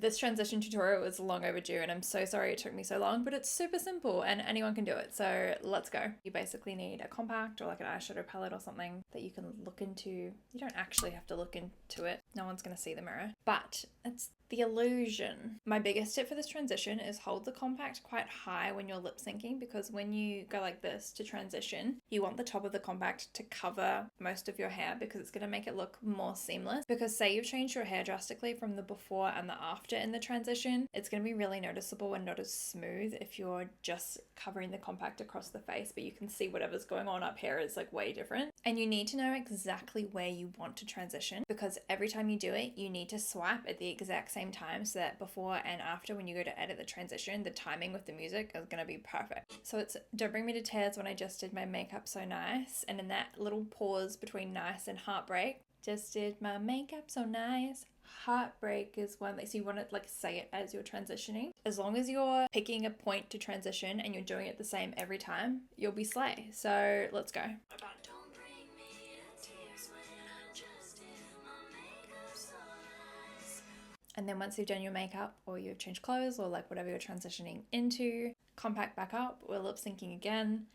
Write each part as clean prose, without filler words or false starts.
This transition tutorial was long overdue and I'm so sorry it took me so long, but it's super simple and anyone can do it. So let's go. You basically need a compact or like an eyeshadow palette or something that you can look into. You don't actually have to look into it. No one's going to see the mirror, but it's the illusion. My biggest tip for this transition is hold the compact quite high when you're lip syncing, because when you go like this to transition, you want the top of the compact to cover most of your hair because it's going to make it look more seamless. Because say you've changed your hair drastically from the before and the after in the transition, it's going to be really noticeable and not as smooth if you're just covering the compact across the face, but you can see whatever's going on up here is like way different. And you need to know exactly where you want to transition, because every time you do it, you need to swipe at the exact same time so that before and after, when you go to edit the transition, the timing with the music is going to be perfect. So it's Don't Bring Me to Tears when I just did my makeup so nice, and in that little pause between nice and heartbreak, just did my makeup so nice. Heartbreak is one that, so you want to like say it as you're transitioning. As long as you're picking a point to transition and you're doing it the same every time, you'll be slay. So let's go. And then once you've done your makeup or you've changed clothes or like whatever you're transitioning into, compact back up, we're lip syncing again.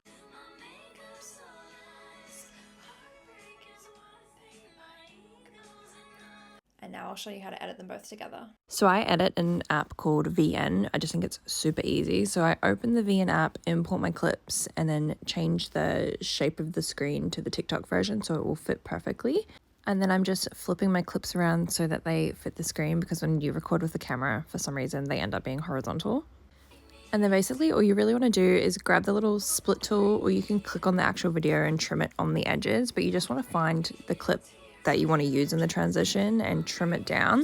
And now I'll show you how to edit them both together. So I edit an app called VN. I just think it's super easy. So I open the VN app, import my clips, and then change the shape of the screen to the TikTok version so it will fit perfectly. And then I'm just flipping my clips around so that they fit the screen, because when you record with the camera, for some reason, they end up being horizontal. And then basically all you really want to do is grab the little split tool, or you can click on the actual video and trim it on the edges, but you just want to find the clip that you want to use in the transition and trim it down.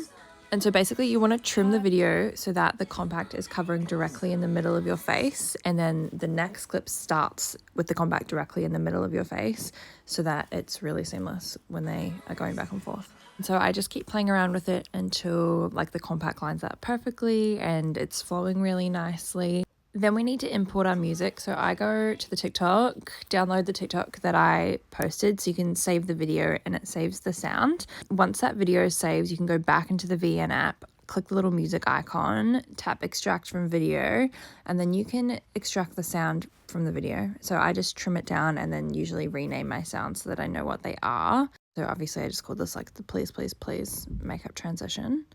And so basically you want to trim the video so that the compact is covering directly in the middle of your face, and then the next clip starts with the compact directly in the middle of your face so that it's really seamless when they are going back and forth. And so I just keep playing around with it until like the compact lines up perfectly and it's flowing really nicely. Then we need to import our music. So I go to the TikTok, download the TikTok that I posted so you can save the video and it saves the sound. Once that video saves, you can go back into the VN app, click the little music icon, tap extract from video, and then you can extract the sound from the video. So I just trim it down and then usually rename my sounds so that I know what they are. So obviously I just called this like the please, please, please makeup transition.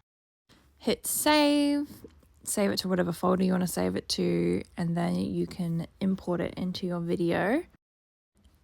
Hit save. Save it to whatever folder you want to save it to, and then you can import it into your video.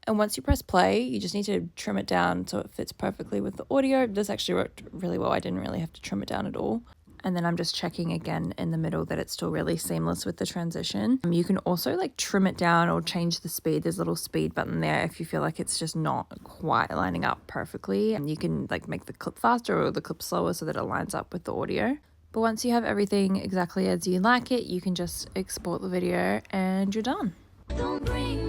And once you press play, you just need to trim it down so it fits perfectly with the audio. This actually worked really well. I didn't really have to trim it down at all. And then I'm just checking again in the middle that it's still really seamless with the transition. You can also like trim it down or change the speed. There's a little speed button there if you feel like it's just not quite lining up perfectly. And you can like make the clip faster or the clip slower so that it lines up with the audio. But once you have everything exactly as you like it, you can just export the video and you're done. Don't bring